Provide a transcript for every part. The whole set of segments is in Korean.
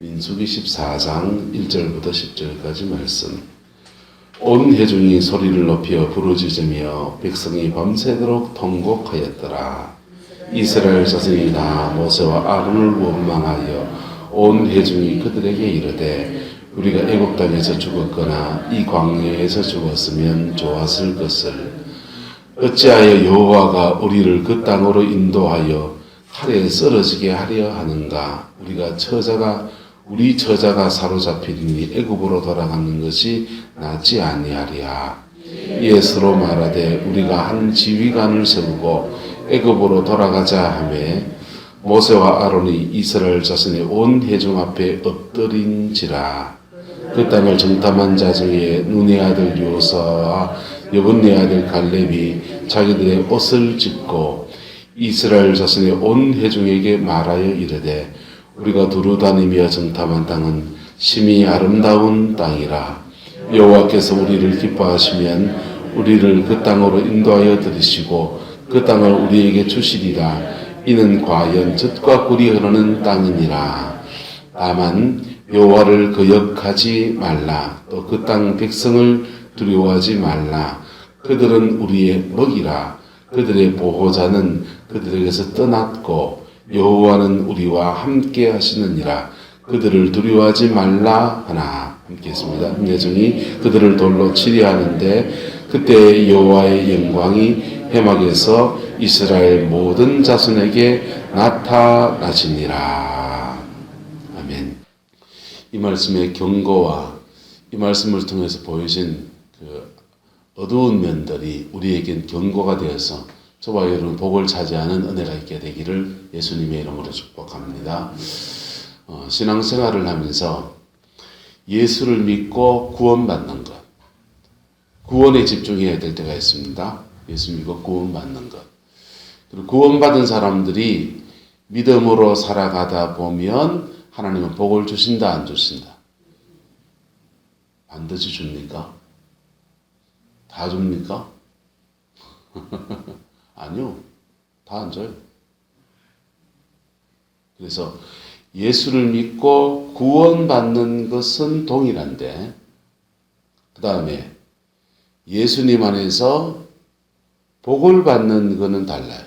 민수기 14장 1절부터 10절까지 말씀. 온 회중이 소리를 높여 부르짖으며 백성이 밤새도록 통곡하였더라. 이스라엘 자손이 다 모세와 아론을 원망하여 온 회중이 그들에게 이르되 우리가 애굽 땅에서 죽었거나 이 광야에서 죽었으면 좋았을 것을 어찌하여 여호와가 우리를 그 땅으로 인도하여 칼에 쓰러지게 하려 하는가. 우리 처자가 사로잡히니 애굽으로 돌아가는 것이 낫지 아니하리야. 이에 서로 말하되 우리가 한 지휘관을 세우고 애굽으로 돌아가자 하매 모세와 아론이 이스라엘 자손의 온 회중 앞에 엎드린지라. 그 땅을 정탐한 자 중에 눈의 아들 요수아와 여분네 아들 갈렙이 자기들의 옷을 찢고 이스라엘 자손의 온 회중에게 말하여 이르되 우리가 두루 다니며 정탐한 땅은 심히 아름다운 땅이라. 여호와께서 우리를 기뻐하시면 우리를 그 땅으로 인도하여 들이시고 그 땅을 우리에게 주시리라. 이는 과연 젖과 꿀이 흐르는 땅이니라. 다만 여호와를 거역하지 말라. 또 그 땅 백성을 두려워하지 말라. 그들은 우리의 먹이라. 그들의 보호자는 그들에게서 떠났고 여호와는 우리와 함께 하시느니라. 그들을 두려워하지 말라 하나. 함께 했습니다. 회중이 그들을 돌로 치려 하는데 그때 여호와의 영광이 회막에서 이스라엘 모든 자손에게 나타나시니라. 아멘. 이 말씀의 경고와 이 말씀을 통해서 보여진 그 어두운 면들이 우리에겐 경고가 되어서 저와 여러분 복을 차지하는 은혜가 있게 되기를 예수님의 이름으로 축복합니다. 신앙생활을 하면서 예수를 믿고 구원받는 것, 구원에 집중해야 될 때가 있습니다. 예수 믿고 구원받는 것. 그리고 구원받은 사람들이 믿음으로 살아가다 보면 하나님은 복을 주신다, 안 주신다? 반드시 줍니까? 다 줍니까? 아니요. 다 안 줘요. 그래서 예수를 믿고 구원받는 것은 동일한데 그 다음에 예수님 안에서 복을 받는 것은 달라요.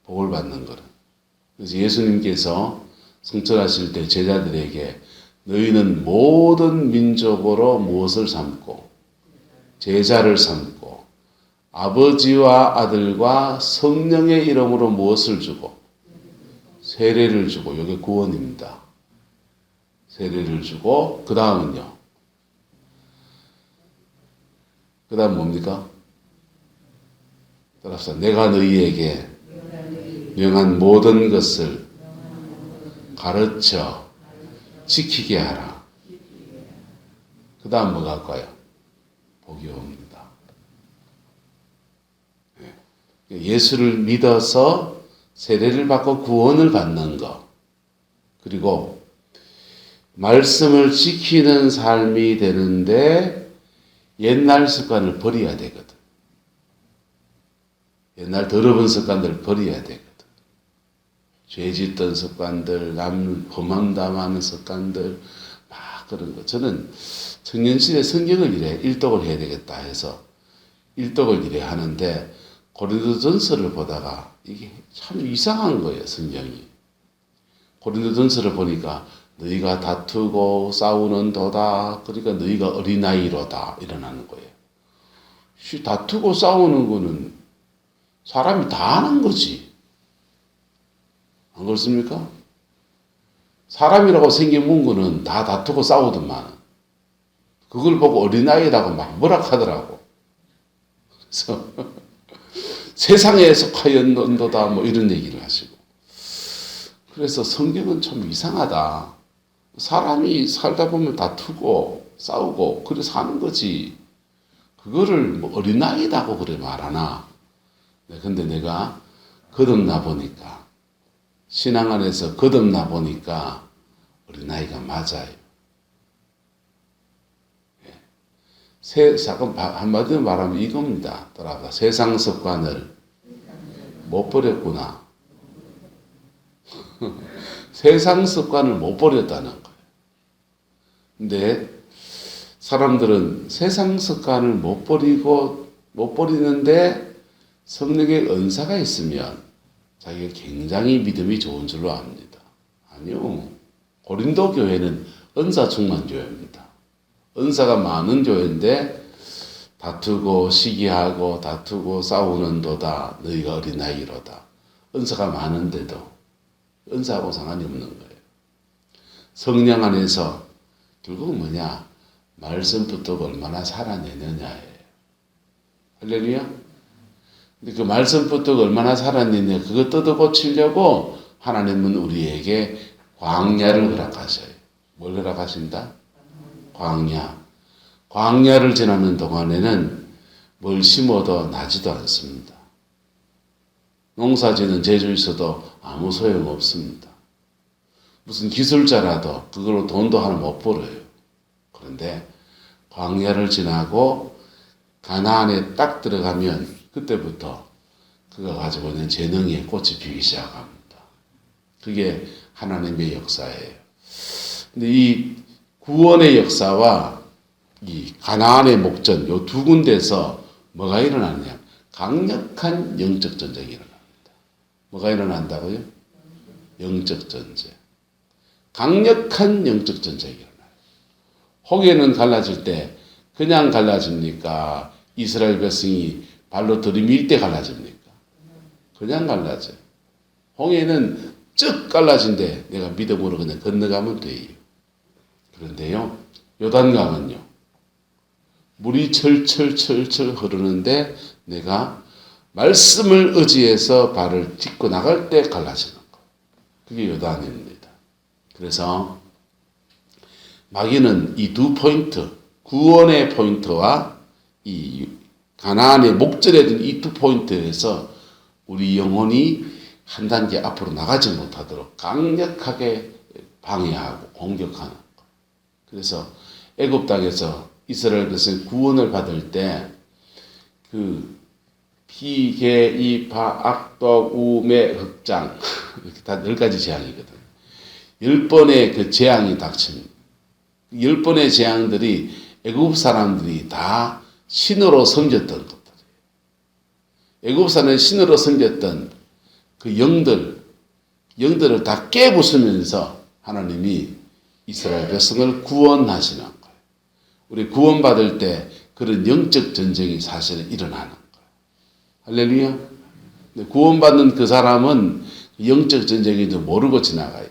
복을 받는 것은. 그래서 예수님께서 성천하실 때 제자들에게 너희는 모든 민족으로 무엇을 삼고 제자를 삼고 아버지와 아들과 성령의 이름으로 무엇을 주고 세례를 주고, 이게 구원입니다. 세례를 주고 그 다음은요. 그 다음 뭡니까? 따라서 내가 너희에게 명한 모든 것을 가르쳐 지키게 하라. 그 다음 뭐가 할까요? 복이 옵니다. 예수를 믿어서 세례를 받고 구원을 받는 것, 그리고 말씀을 지키는 삶이 되는데 옛날 습관을 버려야 되거든. 옛날 더러운 습관들을 버려야 되거든. 죄 짓던 습관들, 남 험담하는 습관들, 막 그런 거. 저는 청년시대 성경을 이래 일독을 해야 되겠다 해서 일독을 이래 하는데 고린도전서를 보다가 이게 참 이상한 거예요, 성경이. 고린도전서를 보니까 너희가 다투고 싸우는 도다. 그러니까 너희가 어린아이로다. 일어나는 거예요. 다투고 싸우는 거는 사람이 다 하는 거지. 안 그렇습니까? 사람이라고 생긴 문구는 다 다투고 싸우더만 그걸 보고 어린아이라고 막 뭐라 하더라고. 그래서 세상에 속하였는도다 뭐 이런 얘기를 하시고. 그래서 성경은 참 이상하다. 사람이 살다 보면 다투고 싸우고 그래 사는 거지. 그거를 뭐 어린아이라고 그래 말하나. 근데 내가 거듭나 보니까, 신앙 안에서 거듭나 보니까 어린아이가 맞아요. 잠깐 한마디로 말하면 이겁니다. 따라가 세상 습관을 못 버렸구나. 세상 습관을 못 버렸다는 거예요. 근데 사람들은 세상 습관을 못 버리는데 성령의 은사가 있으면 자기가 굉장히 믿음이 좋은 줄로 압니다. 아니요. 고린도 교회는 은사 충만 교회입니다. 은사가 많은 교회인데 다투고 시기하고 다투고 싸우는도다 너희가 어린아이로다. 은사가 많은데도 은사하고 상관이 없는 거예요. 성령 안에서 결국은 뭐냐? 말씀 붙들고 얼마나 살아내느냐예요. 할렐루야? 근데 그 말씀 붙들고 얼마나 살아내느냐 그거 뜯어고치려고 하나님은 우리에게 광야를 허락하셔요. 뭘 허락하신다? 광야. 광야를 지나는 동안에는 뭘 심어도 나지도 않습니다. 농사지는 재주있어도 아무 소용없습니다. 무슨 기술자라도 그걸로 돈도 하나 못 벌어요. 그런데 광야를 지나고 가나안에 딱 들어가면 그때부터 그가 가지고 있는 재능의 꽃이 피기 시작합니다. 그게 하나님의 역사예요. 근데 이 구원의 역사와 이 가나안의 목전 요 두 군데서 뭐가 일어나느냐? 강력한 영적 전쟁이 일어납니다. 뭐가 일어난다고요? 영적 전쟁. 강력한 영적 전쟁이 일어나요. 홍해는 갈라질 때 그냥 갈라집니까? 이스라엘 백성이 발로 들이밀 때 갈라집니까? 그냥 갈라져요. 홍해는 쭉 갈라진데 내가 믿음으로 그냥 건너가면 돼요. 그런데요, 요단강은요, 물이 철철철철 흐르는데 내가 말씀을 의지해서 발을 딛고 나갈 때 갈라지는 거. 그게 요단입니다. 그래서 마귀는 이 두 포인트, 구원의 포인트와 이 가나안의 목전에 든 이 두 포인트에서 우리 영혼이 한 단계 앞으로 나가지 못하도록 강력하게 방해하고 공격하는 것. 그래서 애굽 땅에서 이스라엘 백성이 구원을 받을 때 그 피, 개, 이, 바, 악, 독, 우, 매, 흑장 이렇게 다 10가지 재앙이거든요. 10번의 그 재앙이 닥칩니다. 10번의 재앙들이 애굽 사람들이 다 신으로 섬겼던 것들이에요. 애굽 사람은 신으로 섬겼던 그 영들을 다 깨부수면서 하나님이 이스라엘 백성을 구원하시는 거예요. 우리 구원받을 때 그런 영적 전쟁이 사실은 일어나는 거예요. 할렐루야. 구원받는 그 사람은 영적 전쟁인지 모르고 지나가요.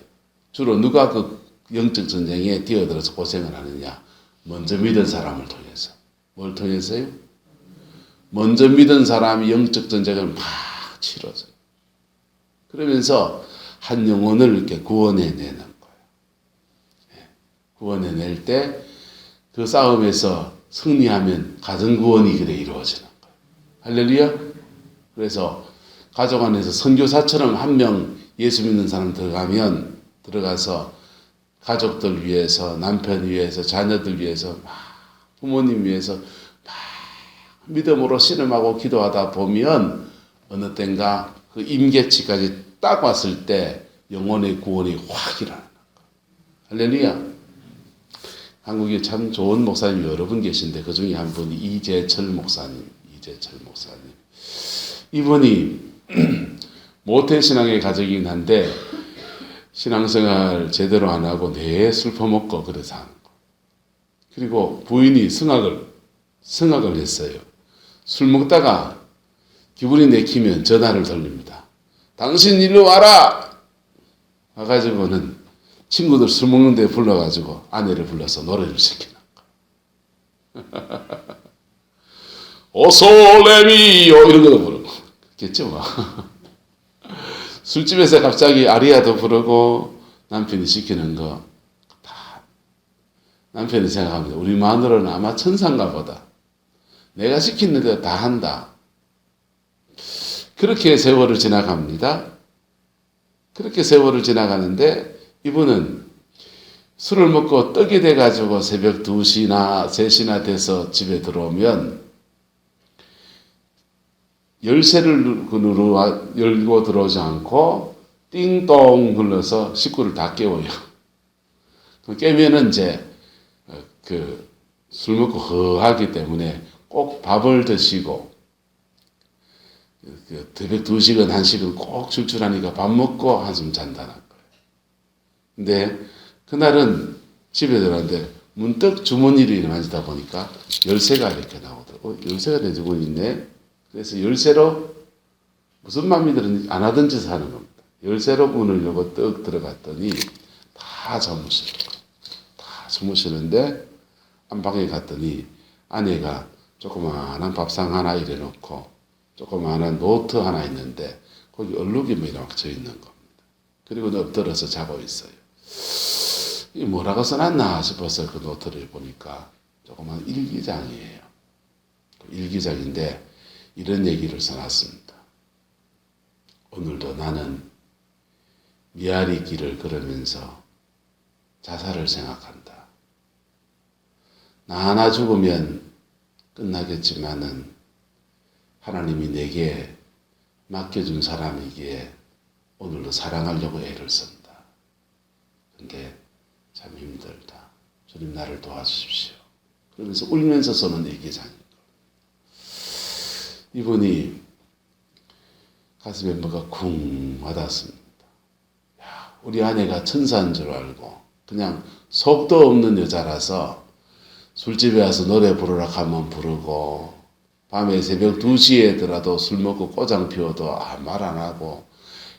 주로 누가 그 영적 전쟁에 뛰어들어서 고생을 하느냐? 먼저 믿은 사람을 통해서. 뭘 통해서요? 먼저 믿은 사람이 영적 전쟁을 막 치러져요. 그러면서 한 영혼을 이렇게 구원해내는 거예요. 구원해낼 때 그 싸움에서 승리하면 가정 구원이 그래 이루어지는 거예요. 할렐루야. 그래서 가족 안에서 선교사처럼 한 명 예수 믿는 사람 들어가서 가족들 위해서, 남편 위해서, 자녀들 위해서, 막 부모님 위해서 막 믿음으로 씨름하고 기도하다 보면 어느 땐가 그 임계치까지 딱 왔을 때 영혼의 구원이 확 일어나는 거예요. 할렐루야. 한국에 참 좋은 목사님이 여러 분 계신데 그 중에 한 분이 이재철 목사님. 이분이 모태신앙의 가족이긴 한데 신앙생활 제대로 안 하고 내 술 퍼먹고 그래서 하는 거. 그리고 부인이 성악을 했어요. 술 먹다가 기분이 내키면 전화를 돌립니다. 당신 일로 와라! 와가지고는 친구들 술 먹는 데 불러가지고 아내를 불러서 노래를 시키는 거. 오솔레미요 이런 것도 부르고 겠죠 뭐. 술집에서 갑자기 아리아도 부르고 남편이 시키는 거 다 남편이 생각합니다. 우리 마누라는 아마 천사인가 보다. 내가 시키는 대로 다 한다. 그렇게 세월을 지나갑니다. 그렇게 세월을 지나가는데 이분은 술을 먹고 떡이 돼가지고 새벽 2시나 3시나 돼서 집에 들어오면 열쇠를 열고 들어오지 않고 띵동 불러서 식구를 다 깨워요. 깨면은 이제 술 먹고 허하기 때문에 꼭 밥을 드시고 새벽 2시간 1시간 꼭 출출하니까 밥 먹고 한숨 잔다는 거예요. 근데 그날은 집에 들어갔는데 문득 주머니를 만지다 보니까 열쇠가 이렇게 나오더라고요. 열쇠가 내주고 있네. 그래서 열쇠로 무슨 마음이 들었는지 안 하던 짓을 하는 겁니다. 열쇠로 문을 열고 떡 들어갔더니 다 주무시는데 안방에 갔더니 아내가 조그마한 밥상 하나 이래 놓고 조그마한 노트 하나 있는데 거기 얼룩이 뭐 이렇게 져 있는 겁니다. 그리고 엎드려서 자고 있어요. 이 뭐라고 써놨나 싶어서 그 노트를 보니까 조그만 일기장이에요. 일기장인데 이런 얘기를 써놨습니다. 오늘도 나는 미아리 길을 걸으면서 자살을 생각한다. 나 하나 죽으면 끝나겠지만은 하나님이 내게 맡겨준 사람이기에 오늘도 사랑하려고 애를 쓴다. 근데 참 힘들다. 주님 나를 도와주십시오. 그러면서 울면서 써는 일기장인 거예요. 이분이 가슴에 뭐가 쿵 와닿습니다. 야, 우리 아내가 천사인 줄 알고 그냥 속도 없는 여자라서 술집에 와서 노래 부르라 하면 부르고 밤에 새벽 2시에더라도 술 먹고 꼬장 피워도 말 안 하고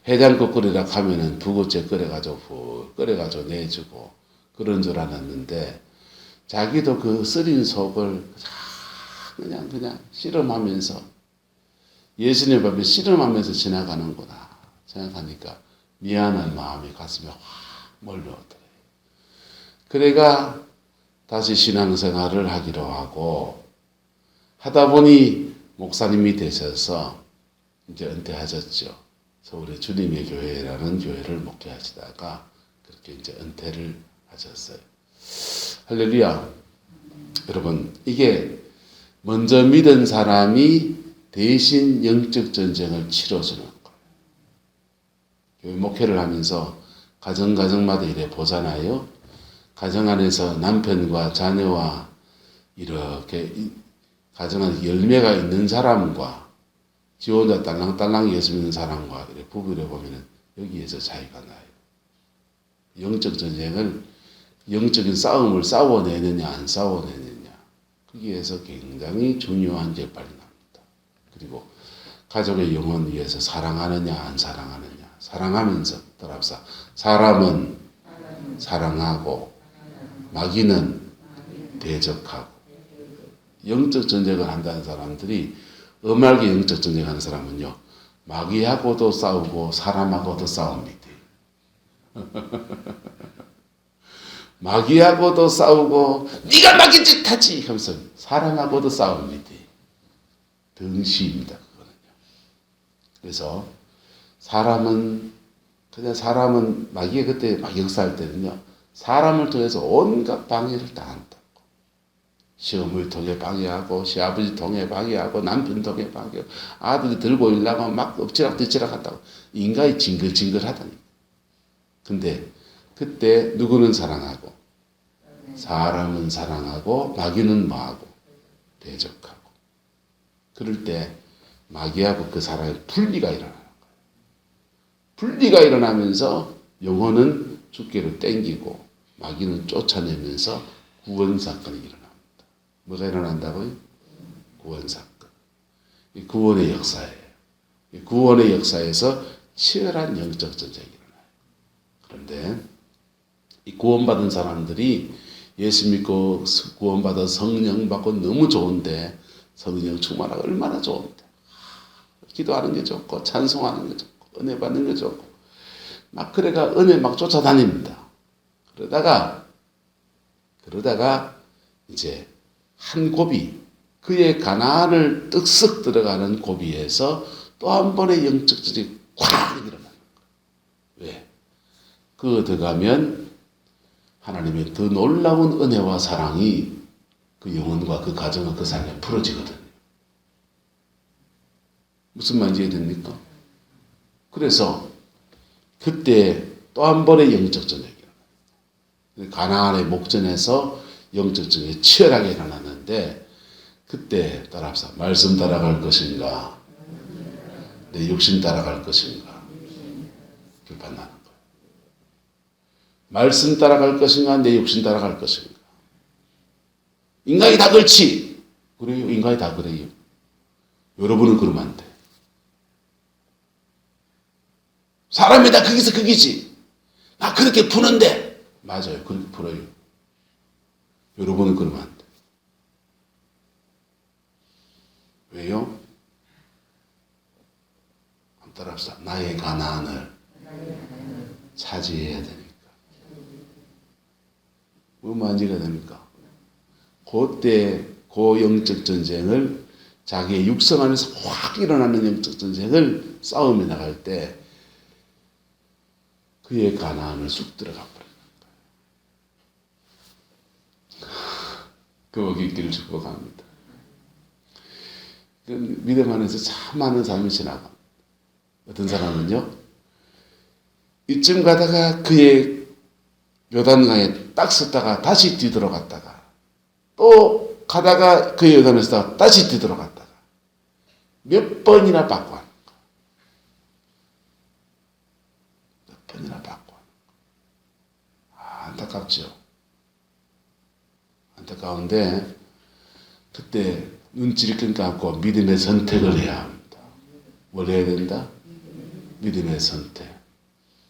해장국 끓이라 하면은 두고째 끓여가지고 내주고 그런 줄 알았는데 자기도 그 쓰린 속을 그냥 씨름하면서 예수님 앞에 씨름하면서 지나가는구나 생각하니까 미안한 마음이 가슴에 확 몰려오더래요. 그래가 다시 신앙생활을 하기로 하고 하다 보니 목사님이 되셔서 이제 은퇴하셨죠. 서울의 주님의 교회라는 교회를 목회하시다가 그렇게 이제 은퇴를 하셨어요. 할렐루야. 여러분, 이게 먼저 믿은 사람이 대신 영적 전쟁을 치러주는 거예요. 교회 목회를 하면서 가정마다 이래 보잖아요. 가정 안에서 남편과 자녀와 이렇게 가정 안에 열매가 있는 사람과 지 혼자 딸랑딸랑 예수 믿는 사람과 이렇게 부부를 보면은 여기에서 차이가 나요. 영적 전쟁을, 영적인 싸움을 싸워내느냐, 안 싸워내느냐. 거기에서 굉장히 중요한 격발이 납니다. 그리고 가족의 영혼 위해서 사랑하느냐, 안 사랑하느냐. 사랑하면서, 따라합시다. 사람은 사랑하고, 마귀는 대적하고. 영적 전쟁을 한다는 사람들이 엄하게 영적 전쟁하는 사람은요, 마귀하고도 싸우고 사람하고도 싸웁니다. 마귀하고도 싸우고 네가 마귀 짓 하지 하면서 사람하고도 싸웁니다. 등시입니다. 그거는요. 그래서 사람은 마귀가 그때 막 역사할 때는요, 사람을 통해서 온갖 방해를 다 한다. 시어머니 통해 방해하고 시아버지 통해 방해하고 남편 통해 방해하고 아들이 들고 일나가 막 엎치락뒤치락 한다고 인간이 징글징글하다니. 근데 그때 누구는 사랑하고 사람은 사랑하고 마귀는 뭐하고 대적하고 그럴 때 마귀하고 그 사람의 분리가 일어나는 거예요. 분리가 일어나면서 영혼은 죽기로 땡기고 마귀는 쫓아내면서 구원사건이 일어납니다. 뭐가 일어난다고요? 구원사건. 이 구원의 역사예요. 이 구원의 역사에서 치열한 영적 전쟁이 일어나요. 그런데 이 구원받은 사람들이 예수 믿고 구원받아 성령 받고 너무 좋은데 성령 충만하고 얼마나 좋은데 기도하는 게 좋고 찬송하는 게 좋고 은혜 받는 게 좋고 막 그래가 은혜 막 쫓아다닙니다. 그러다가 이제 한 고비, 그의 가난을 떡쓱 들어가는 고비에서 또 한 번의 영적 전쟁이 콱 일어나는 거예요. 왜? 그거 들어가면 하나님의 더 놀라운 은혜와 사랑이 그 영혼과 그 가정과 그 삶에 풀어지거든요. 무슨 말인지 이해됩니까? 그래서 그때 또 한 번의 영적 전쟁이 일어나요. 가나안의 목전에서 영적 전쟁이 치열하게 일어났는데 그때 따라합시다. 말씀 따라갈 것인가? 내 육신 따라갈 것인가? 비판하는 거예요. 말씀 따라갈 것인가? 내 육신 따라갈 것인가? 인간이 다 그렇지. 그래요. 인간이 다 그래요. 여러분은 그러면 안 돼. 사람이 다 거기서 거기지. 나 그렇게 푸는데. 맞아요. 그렇게 풀어요. 여러분은 그러면 안 돼. 왜요? 한번 따라합시다. 나의 가나안을 차지해야 되니까. 뭐 만지가 됩니까? 그때 그 영적 전쟁을 자기의 육성 안에서 확 일어나는 영적 전쟁을 싸움에 나갈 때 그의 가나안을 쑥 들어가 버리는 거예요. 그 어깃길을 축복합니다. 믿음 안에서 참 많은 삶이 지나가. 어떤 사람은요, 이쯤 가다가 그의 요단강에 딱 섰다가 다시 뒤돌아갔다가 또 가다가 그의 요단에 섰다가 다시 뒤돌아갔다가 몇 번이나 받고 하는 거예요. 몇 번이나 받고 하는 거예요. 안타깝죠. 안타까운데 그때 눈치를 감고 믿음의 선택을 해야 합니다. 뭘 해야 된다? 믿음의 선택.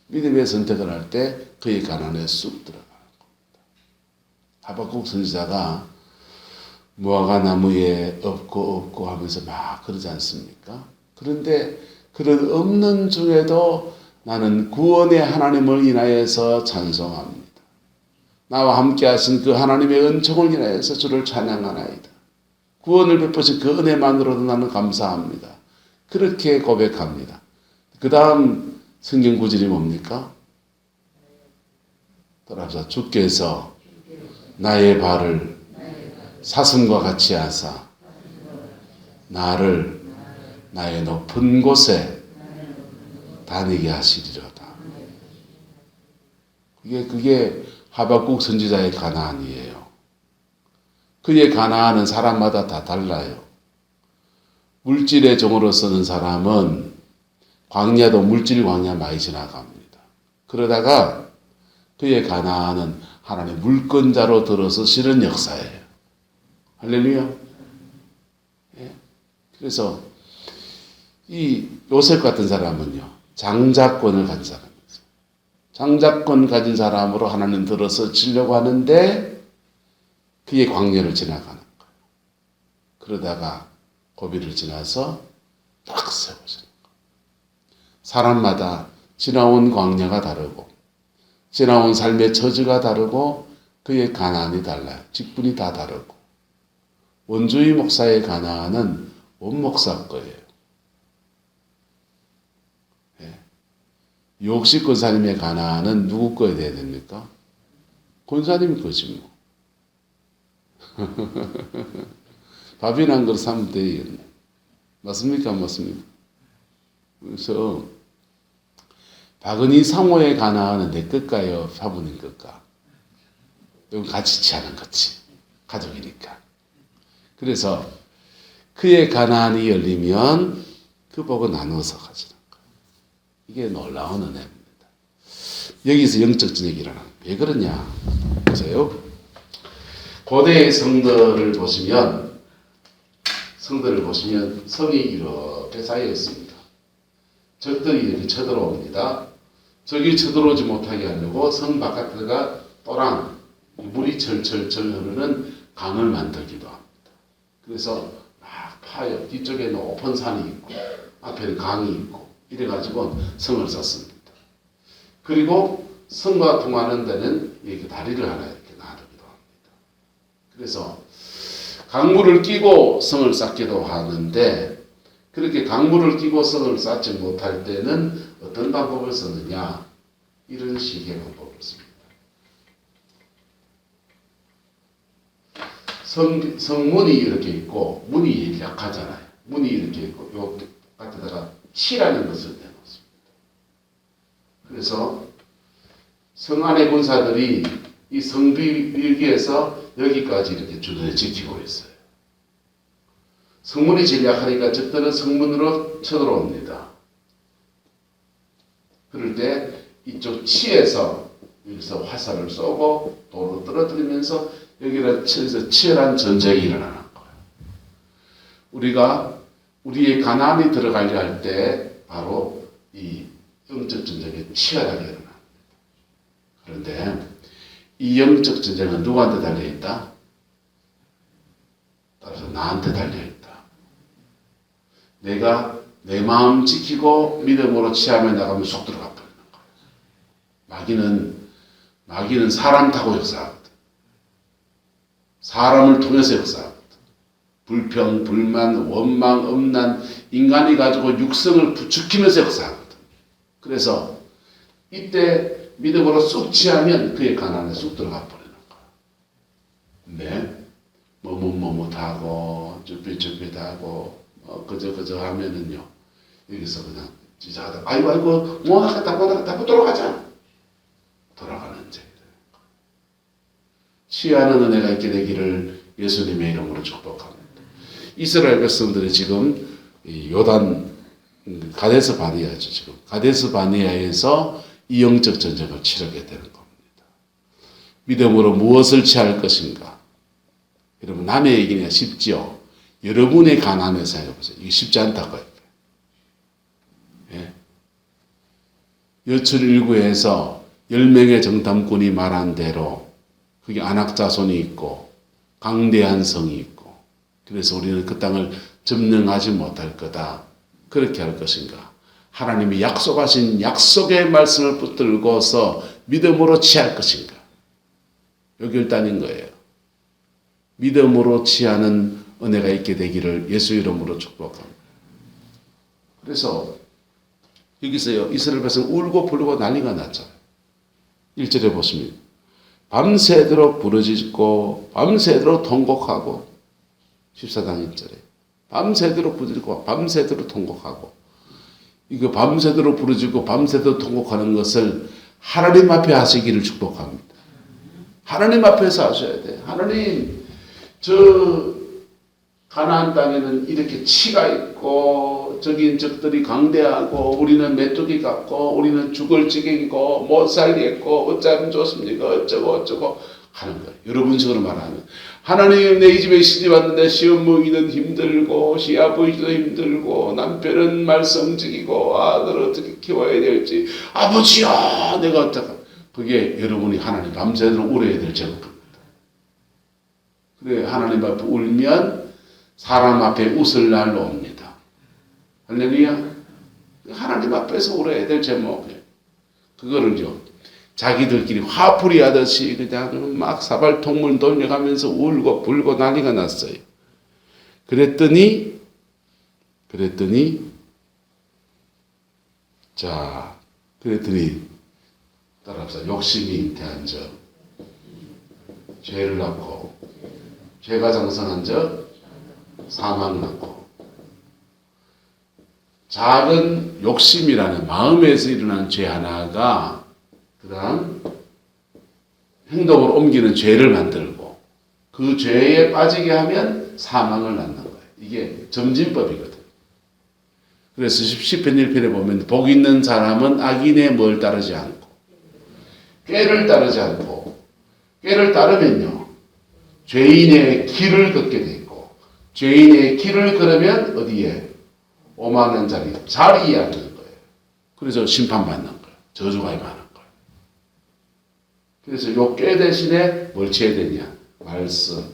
믿음의 선택을 할 때 그의 가난에 쑥 들어가는 겁니다. 하박국 선지자가 무화과 나무에 없고 하면서 막 그러지 않습니까? 그런데 그런 없는 중에도 나는 구원의 하나님을 인하여서 찬송합니다. 나와 함께 하신 그 하나님의 은총을 인하여서 주를 찬양하나이다. 구원을 베푸신 그 은혜만으로도 나는 감사합니다. 그렇게 고백합니다. 그 다음 성경 구절이 뭡니까? 따라서 주께서 나의 발을 사슴과 같이 하사 나를 나의 높은 곳에 다니게 하시리로다. 그게 하박국 선지자의 가나안이에요. 그의 가나안은 사람마다 다 달라요. 물질의 종으로 쓰는 사람은 광야도 물질 광야 많이 지나갑니다. 그러다가 그의 가나안은 하나님의 물권자로 들어서 실은 역사예요. 할렐루야. 예. 그래서 이 요셉 같은 사람은요, 장자권을 가진 사람이에요. 장자권 가진 사람으로 하나님 들어서 치려고 하는데 그의 광야를 지나가는 거예요. 그러다가 고비를 지나서 딱 세워지는 거예요. 사람마다 지나온 광야가 다르고 지나온 삶의 처지가 다르고 그의 가나안이 달라요. 직분이 다 다르고 원주의 목사의 가나안은 원 목사 거예요. 예. 유옥식 권사님의 가나안은 누구 거에 돼야 됩니까? 권사님 거지 뭐. 밥이나 한 그릇 사면 돼요. 맞습니까? 안 맞습니까? 그래서 박은희 상호의 가나안은 내 것가요? 사부님 것가? 이건 같이 하는 거지. 가족이니까. 그래서 그의 가나안이 열리면 그 복은 나눠서 가지는 거예요. 이게 놀라운 은혜입니다. 여기서 영적 진액이 일어나는 거예요. 왜 그러냐? 보세요. 고대의 성들을 보시면 성이 이렇게 쌓여 있습니다. 적들이 이렇게 쳐들어옵니다. 적이 쳐들어오지 못하게 하려고 성 바깥에가 또랑 물이 철철철 흐르는 강을 만들기도 합니다. 그래서 막 파요. 뒤쪽에 높은 산이 있고 앞에는 강이 있고 이래가지고 성을 쌓습니다. 그리고 성과 통하는 데는 이렇게 다리를 하나 이렇게 놔두기도 합니다. 그래서 강물을 끼고 성을 쌓기도 하는데 그렇게 강물을 끼고 성을 쌓지 못할 때는 어떤 방법을 쓰느냐? 이런 식의 방법을 씁니다. 성문이 이렇게 있고 문이 이렇게 약하잖아요. 문이 이렇게 있고 요 바깥에다가 치라는 것을 내놓습니다. 그래서 성 안의 군사들이 이 성비 위기에서 여기까지 이렇게 주둔해 지키고 있어요. 성문이 제일 약하니까 적들은 성문으로 쳐들어옵니다. 그럴 때 이쪽 치에서 여기서 화살을 쏘고 도로 떨어뜨리면서 여기를 치에서 치열한 전쟁이 일어나는 거예요. 우리가 우리의 가난이 들어가려 할 때 바로 이 영적 전쟁이 치열하게 일어납니다. 그런데 이 영적 전쟁은 누구한테 달려있다? 따라서 나한테 달려있다. 내가 내 마음 지키고 믿음으로 치하며 나가면 쏙 들어가 버리는 거예요. 마귀는 사람 타고 역사하거든. 사람을 통해서 역사하거든. 불평, 불만, 원망, 엄난, 인간이 가지고 육성을 부추기면서 역사하거든. 그래서 이때 믿음으로 쑥 취하면 그의 가난에 쑥 들어가 버리는 거야. 근데 뭐뭐뭐뭐하고 쭈삣쭈삣하고 그저 하면은요 여기서 그냥 지자하다 아이고 뭐 나갔다 돌아가자. 돌아가는 죄. 취하는 은혜가 있게 되기를 예수님의 이름으로 축복합니다. 이스라엘 백성들이 지금 요단 가데스 바네아죠. 지금 가데스 바네아에서 이 영적 전쟁을 치르게 되는 겁니다. 믿음으로 무엇을 취할 것인가? 여러분 남의 얘기는 쉽지요. 여러분의 가난을 생각해보세요. 이게 쉽지 않다고요. 예? 여출 1구에서 10명의 정탐꾼이 말한 대로 그게 안악자손이 있고 강대한 성이 있고 그래서 우리는 그 땅을 점령하지 못할 거다. 그렇게 할 것인가? 하나님이 약속하신 약속의 말씀을 붙들고서 믿음으로 취할 것인가? 여기 일단인 거예요. 믿음으로 취하는 은혜가 있게 되기를 예수 이름으로 축복합니다. 그래서 여기서요 이스라엘 백성 울고 불고 난리가 났잖아요. 1절에 보시면 밤새도록 부르짖고 밤새도록 통곡하고 14장 1절에 밤새도록 부르짖고 밤새도록 통곡하고 이거 밤새도록 부르짖고 밤새도록 통곡하는 것을 하나님 앞에 하시기를 축복합니다. 하나님 앞에서 하셔야 돼. 하나님 저 가나안 땅에는 이렇게 치가 있고 저기 적들이 강대하고 우리는 메뚜기 같고 우리는 죽을 지경이고 못 살겠고 어쩌면 좋습니까 어쩌고 하는 거예요. 여러분식으로 말하면 하나님 내 이 집에 시집 왔는데 시험 보기는 힘들고 시아버지도 힘들고 남편은 말썽적이고 아들을 어떻게 키워야 될지 아버지야 내가 어떡하 그게 여러분이 하나님 밤새도록 울어야 될 제목입니다. 그래 하나님 앞에 울면 사람 앞에 웃을 날 옵니다. 할렐루야. 하나님 앞에서 울어야 될 제목이에요. 그거를요. 자기들끼리 화풀이 하듯이 그냥 막 사발통문 돌려가면서 울고 불고 난리가 났어요. 그랬더니 따라합시다. 욕심이 잉태한 적 죄를 낳고 죄가 장성한 적 사망을 낳고 작은 욕심이라는 마음에서 일어난 죄 하나가 그다음 행동으로 옮기는 죄를 만들고 그 죄에 빠지게 하면 사망을 낳는 거예요. 이게 점진법이거든. 그래서 시편 1편에 보면 복 있는 사람은 악인의 뭘 따르지 않고 꾀를 따르지 않고 꾀를 따르면요 죄인의 길을 걷게 되고 죄인의 길을 걸으면 어디에? 오만한 자리에 앉는 거예요. 그래서 심판받는 거예요. 저주가 임하는 거예요. 그래서 요 꾀 대신에 뭘 취해야 되냐? 말씀.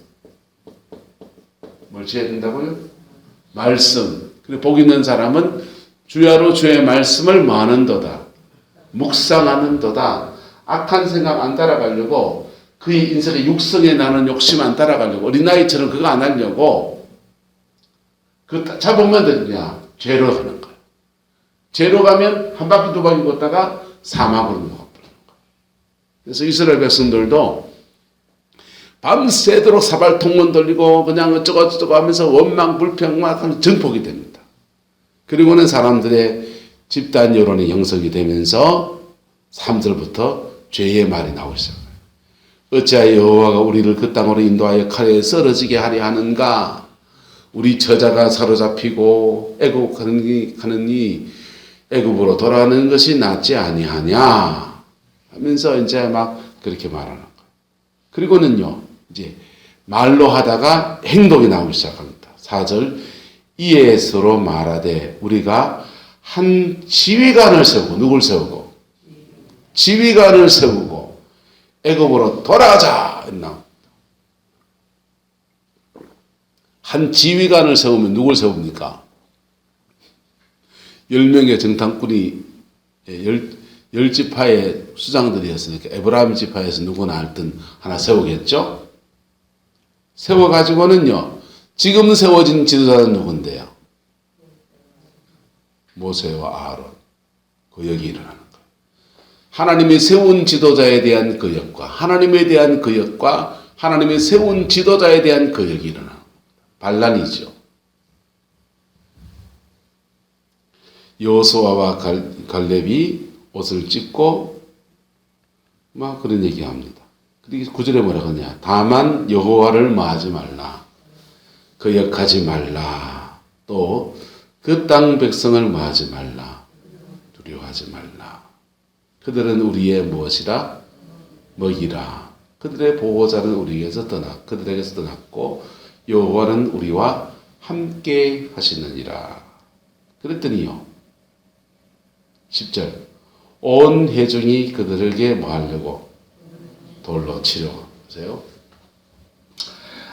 뭘 취해야 된다고요? 말씀. 그리고 복 있는 사람은 주야로 주의 말씀을 많은도다. 묵상하는도다. 악한 생각 안 따라가려고 그의 인생의 육성에 나는 욕심 안 따라가려고 어린아이처럼 그거 안 하려고 그 잡으면 되느냐? 죄로 가는 거예요. 죄로 가면 한 바퀴 두 바퀴 걷다가 사막으로 녹아버리는 거예요. 그래서 이스라엘 백성들도 밤새도록 사발통문 돌리고 그냥 어쩌고 하면서 원망 불평만 전폭이 됩니다. 그리고는 사람들의 집단 여론이 형성이 되면서 3절부터 죄의 말이 나오기 시작해요. 어찌하여 여호와가 우리를 그 땅으로 인도하여 칼에 썰어지게 하려 하는가? 우리 처자가 사로잡히고 애국하느니 애굽으로 돌아가는 것이 낫지 아니하냐? 하면서 이제 막 그렇게 말하는 거예요. 그리고는요, 이제 말로 하다가 행동이 나오기 시작합니다. 4절, 이에 서로 말하되 우리가 한 지휘관을 세우고, 누굴 세우고? 지휘관을 세우고 애굽으로 돌아가자. 한 지휘관을 세우면 누굴 세웁니까? 10명의 정탐꾼이 10지파의 수장들이었으니까 에브라임 지파에서 누구나 하여튼 하나 세우겠죠? 세워가지고는요, 지금 세워진 지도자는 누군데요? 모세와 아론. 그 여기 일어나는 거예요. 하나님이 세운 지도자에 대한 거역과 하나님에 대한 거역과 하나님이 세운 지도자에 대한 거역이 일어나는 겁니다. 반란이죠. 여호수아와 갈렙이 옷을 찢고 막 그런 얘기합니다. 그리고 9절에 뭐라고 하냐? 다만 여호와를 뭐하지 말라. 거역하지 말라. 또 그 땅 백성을 뭐하지 말라. 두려워하지 말라. 그들은 우리의 무엇이라? 먹이라. 그들의 보호자는 그들에게서 떠났고 여호와는 우리와 함께 하시느니라. 그랬더니요, 10절, 온 회중이 그들에게 뭐 하려고? 돌로 치려고. 보세요.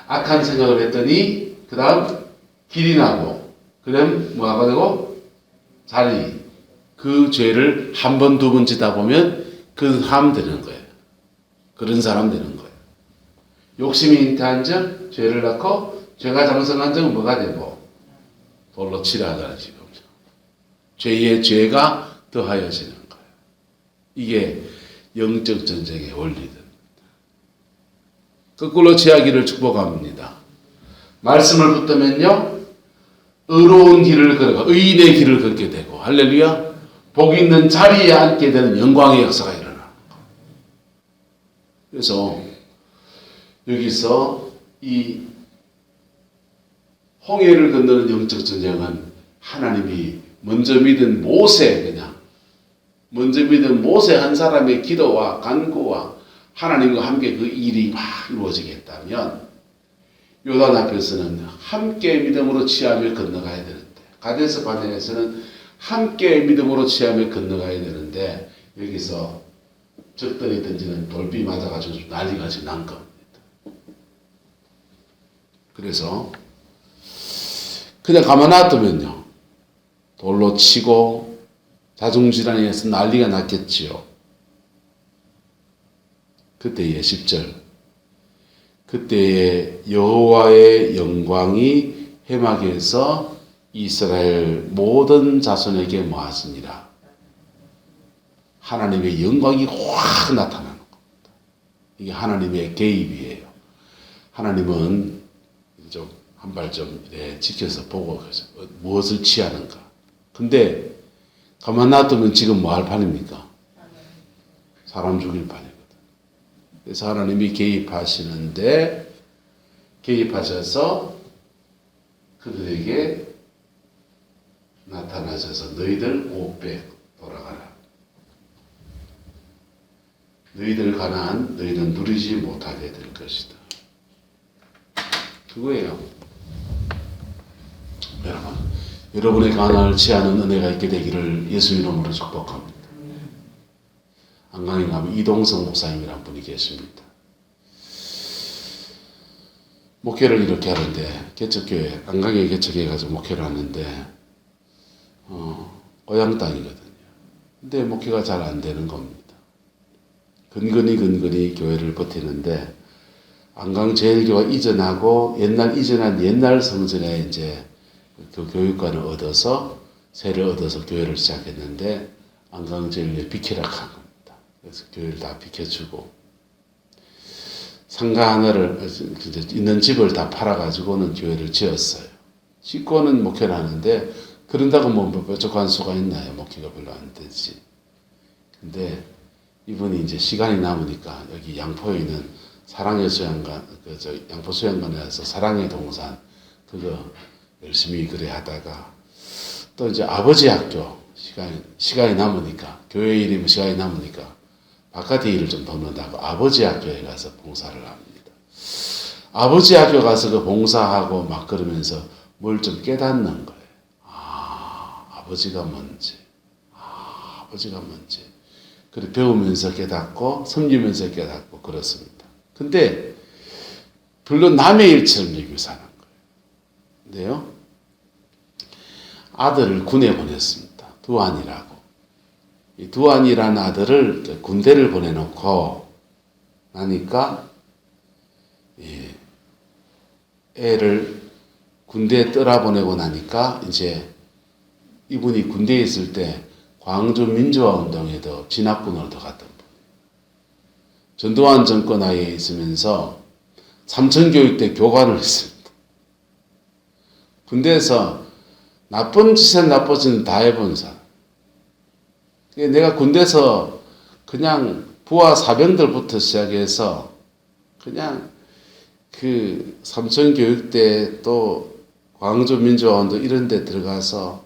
악한 생각을 했더니 그 다음 길이 나고 그 다음 뭐가 되고? 자리. 그 죄를 한 번, 두 번 짓다 보면 그 사람 되는 거예요. 그런 사람 되는 거예요. 욕심이 잉태한 적, 죄를 낳고 죄가 장성한 적 뭐가 되고? 돌로 치라 하잖아요, 지금. 죄의 죄가 더하여지는 거예요. 이게 영적 전쟁의 원리입니다. 거꾸로 취하기를 축복합니다. 말씀을 붙들면요, 의로운 길을 걸어가, 의인의 길을 걷게 되고, 할렐루야, 복 있는 자리에 앉게 되는 영광의 역사가 일어나는 거예요. 그래서 여기서 이 홍해를 건너는 영적 전쟁은 하나님이 먼저 믿은 모세 한 사람의 기도와 간구와 하나님과 함께 그 일이 막 이루어지겠다면 요단 앞에서는 함께 믿음으로 취하며 건너가야 되는데, 가데스 바네에서는 함께 믿음으로 취하며 건너가야 되는데, 여기서 적들이 던지는 돌비 맞아가지고 난리가 지금 난 겁니다. 그래서 그냥 가만 놔두면요, 돌로 치고 자중질환에 해서 난리가 났겠지요. 그때의 10절, 그때의 여호와의 영광이 해막에서 이스라엘 모든 자손에게 모았습니다. 하나님의 영광이 확 나타나는 겁니다. 이게 하나님의 개입이에요. 하나님은 좀 한 발 좀 지켜서 보고 무엇을 취하는가. 근데 가만 놔두면 지금 뭐 할 판입니까? 사람 죽일 판이거든. 그래서 하나님이 개입하셔서 그들에게 나타나셔서 너희들 500 돌아가라. 너희들 가나안 너희는 누리지 못하게 될 것이다. 그거예요. 여러분의 가나안을 취하는 은혜가 있게 되기를 예수 이름으로 축복합니다. 안강에 가면 이동성 목사님이라는 분이 계십니다. 목회를 이렇게 하는데, 개척교회, 안강에 개척해가지고 목회를 하는데, 고향 땅이거든요. 근데 목회가 잘 안 되는 겁니다. 근근히 교회를 버티는데, 안강제일교가 이전하고, 이전한 옛날 성전에 이제 그 교육관을 얻어서, 세를 얻어서 교회를 시작했는데, 안강제일교회 비켜락한 겁니다. 그래서 교회를 다 비켜주고, 상가 하나를, 있는 집을 다 팔아가지고는 교회를 지었어요. 짓고는 목회를 하는데, 그런다고 뭐 뾰족한 수가 있나요? 목회가 별로 안 되지. 근데 이분이 이제 시간이 남으니까 여기 양포에 있는 사랑의 수양관, 양포 수양관에 와서 사랑의 동산, 그거 열심히 그래 하다가 또 이제 아버지 학교 시간이 남으니까, 교회 일이면 시간이 남으니까 바깥에 일을 좀 돕는다고 아버지 학교에 가서 봉사를 합니다. 아버지 학교 가서 그 봉사하고 막 그러면서 뭘 좀 깨닫는 거예요. 아버지가 뭔지. 아버지가 뭔지. 그래 배우면서 깨닫고 섬기면서 깨닫고 그렇습니다. 근데 물론 남의 일처럼 여기고 사는 거예요. 근데요, 아들을 군에 보냈습니다. 두한이라고. 이 두한이라는 아들을 군대를 보내놓고 나니까 애를 군대에 떠나보내고 나니까 이제 이분이 군대에 있을 때 광주 민주화 운동에도 진압군으로 들어갔던 분. 전두환 정권 하에 있으면서 삼천교육대 교관을 했습니다. 군대에서 나쁜 짓은 나쁜 짓은 다 해본 사람. 내가 군대에서 그냥 부하 사병들부터 시작해서 그냥 그 삼천교육대 또 광주 민주화 운동 이런 데 들어가서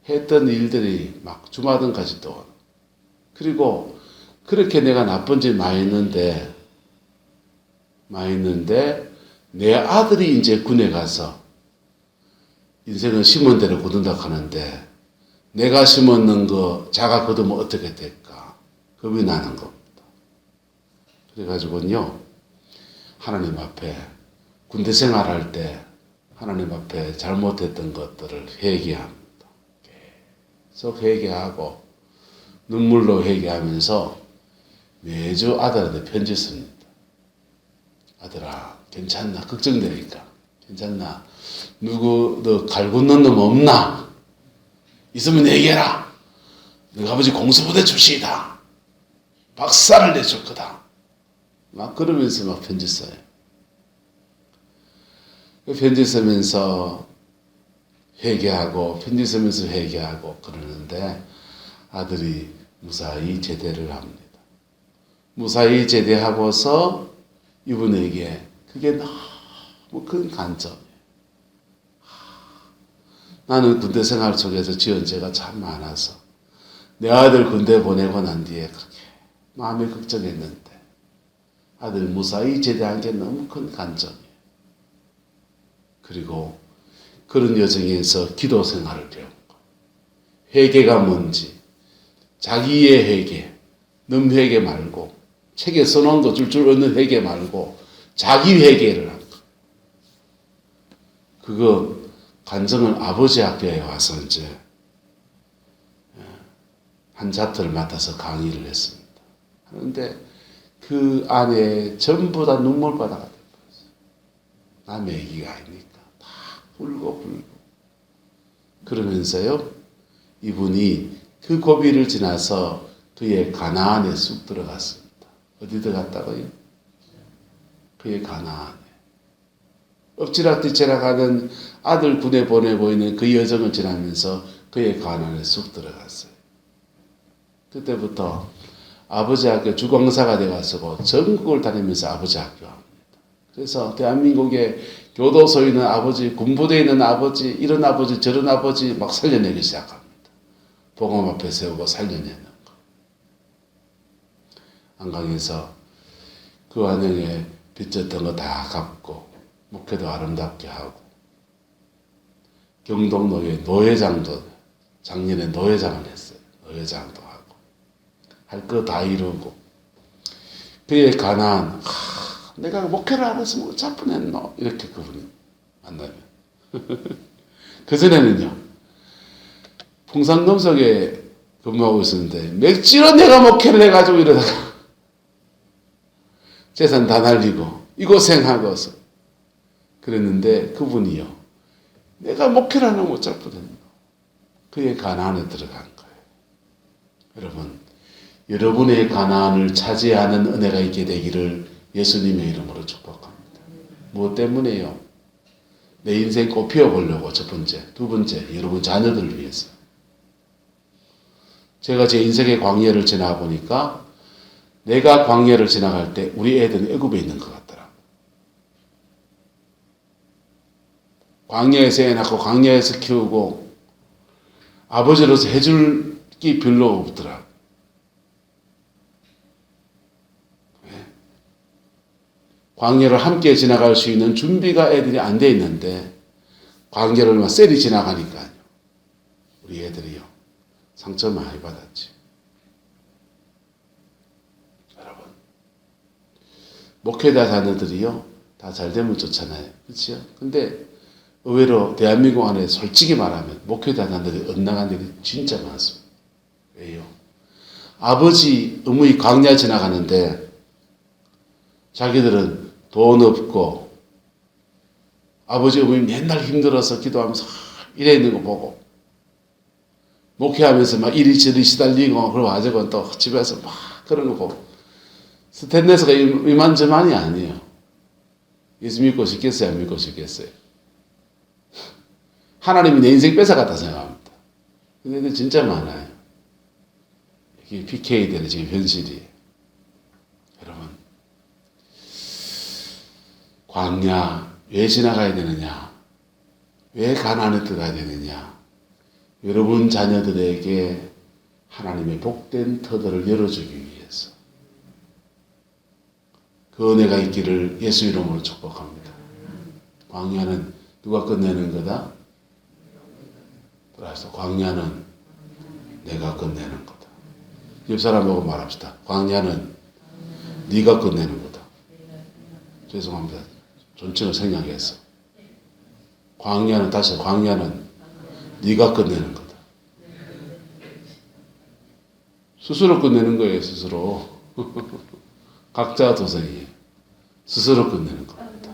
했던 일들이 막 주마등까지 또. 그리고 그렇게 내가 나쁜 짓 많이 했는데 내 아들이 이제 군에 가서 인생은 심은 대로 거둔다 하는데 내가 심었는 거 자가 거두면 어떻게 될까? 겁이 나는 겁니다. 그래가지고요, 하나님 앞에 군대 생활할 때 하나님 앞에 잘못했던 것들을 회개합니다. 계속 회개하고 눈물로 회개하면서 매주 아들한테 편지 씁니다. 아들아, 괜찮나? 걱정되니까. 괜찮나? 누구 너 갈굼는 놈 없나? 있으면 얘기해라. 너가 아버지 공수부대 출신이다. 박살을 내줄 거다. 막 그러면서 막 편지 써요. 편지 쓰면서 회개하고 편지 쓰면서 회개하고 그러는데 아들이 무사히 제대를 합니다. 무사히 제대하고서 이분에게 그게 너무 큰 간점이에요. 나는 군대 생활 속에서 지은 죄가 참 많아서 내 아들 군대 보내고 난 뒤에 그렇게 마음이 걱정했는데 아들 무사히 제대한 게 너무 큰 간점이에요. 그리고 그런 여정에서 기도 생활을 배운 거. 회개가 뭔지, 자기의 회개, 남 회개 말고, 책에 써놓은 거 줄줄 얻는 회개 말고, 자기 회개를 한 거. 그거 간증을 아버지 학교에 와서 이제 한 차트를 맡아서 강의를 했습니다. 그런데 그 안에 전부 다 눈물바다가 되어버렸어요. 남의 얘기가 아니니까. 울고 그러면서요, 이분이 그 고비를 지나서 그의 가나안에 쑥 들어갔습니다. 어디 들어갔다고요? 그의 가나안에. 엎치락뒤치락 하는 아들 군에 보내고 있는 그 여정을 지나면서 그의 가나안에 쑥 들어갔어요. 그때부터 아버지 학교 주광사가 돼가지고 전국을 다니면서 아버지 학교 합니다. 그래서 대한민국의 교도소에 있는 아버지, 군부대에 있는 아버지, 이런 아버지, 저런 아버지 막 살려내기 시작합니다. 복음 앞에 세우고 살려내는 거. 안강에서 그 안에 빚졌던 거 다 갚고 목회도 아름답게 하고 경동노회 노회장도 작년에 노회장을 했어요. 노회장도 하고 할 거 다 이루고 그의 가난 내가 목회를 안 했으면 어쩔 뻔했노 이렇게 그분이 만나면 그전에는요 풍산금속에 근무하고 있었는데 맥주로 내가 목회를 해가지고 이러다가 재산 다 날리고 이 고생하고서 그랬는데 그분이요 내가 목회를 안 하면 어쩔 뻔했노 그의 가난에 들어간 거예요. 여러분 여러분의 가난을 차지하는 은혜가 있게 되기를 예수님의 이름으로 축복합니다. 무엇 때문에요? 내 인생 꽃 피워보려고 첫 번째. 두 번째, 여러분 자녀들을 위해서. 제가 제 인생의 광야를 지나보니까 내가 광야를 지나갈 때 우리 애들은 애굽에 있는 것 같더라. 광야에서 애 낳고 광야에서 키우고 아버지로서 해줄 게 별로 없더라. 광야를 함께 지나갈 수 있는 준비가 애들이 안 돼 있는데 광야를 막 셀이 지나가니까요. 우리 애들이요. 상처 많이 받았지. 여러분. 목회자 자녀들이요. 다 잘되면 좋잖아요. 그렇죠? 근데 의외로 대한민국 안에 솔직히 말하면 목회자 자녀들이 엇나간 일이 진짜 많습니다. 왜요? 아버지 어머니 광야 지나가는데 자기들은 돈 없고 아버지 어머니 맨날 힘들어서 기도하면서 이래 있는 거 보고 목회하면서 막 이리저리 시달리고 그러고 아직은 또 집에서 막 그런 거 보고 스탠레스가 이만저만이 아니에요. 예수 믿고 싶겠어요? 안 믿고 싶겠어요? 하나님이 내 인생 뺏어갔다 생각합니다. 근데 진짜 많아요. 이게 PK들의 지금 현실이에요. 여러분 광야 왜 지나가야 되느냐? 왜 가나안에 들어가야 되느냐? 여러분 자녀들에게 하나님의 복된 터들을 열어주기 위해서 그 은혜가 있기를 예수 이름으로 축복합니다. 광야는 누가 끝내는 거다? 그래서 광야는 내가 끝내는 거다. 옆 사람 보고 말합시다. 광야는 네가 끝내는 거다. 죄송합니다. 존칭을 생략해서. 광야는 다시 광야는 네가 끝내는 거다. 스스로 끝내는 거예요. 스스로. 각자 도생이에요. 스스로 끝내는 겁니다.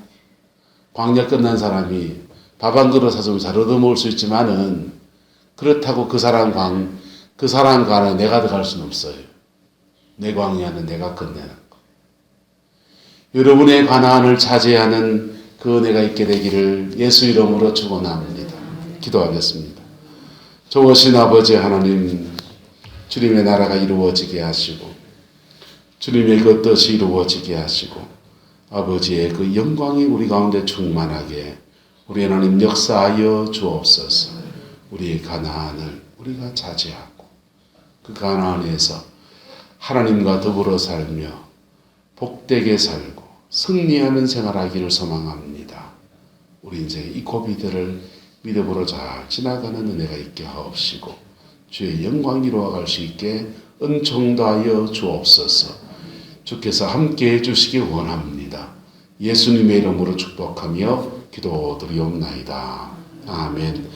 광야 끝난 사람이 밥 한 그릇 사주면 잘 얻어먹을 수 있지만은 그렇다고 그 사람 관에 내가 들어갈 수는 없어요. 내 광야는 내가 끝내는 거. 여러분의 가나안을 차지하는 그 은혜가 있게 되기를 예수 이름으로 축원합니다. 기도하겠습니다. 좋으신 아버지 하나님, 주님의 나라가 이루어지게 하시고 주님의 그 뜻이 이루어지게 하시고 아버지의 그 영광이 우리 가운데 충만하게 우리 하나님 역사하여 주옵소서. 우리의 가나안을 우리가 차지하고 그 가나안에서 하나님과 더불어 살며 복되게 살고 승리하는 생활하기를 소망합니다. 우리 인생의 이 고비들을 믿음으로 잘 지나가는 은혜가 있게 하옵시고 주의 영광 이루어갈 수 있게 은총도 하여 주옵소서. 주께서 함께해 주시기 원합니다. 예수님의 이름으로 축복하며 기도드리옵나이다. 아멘.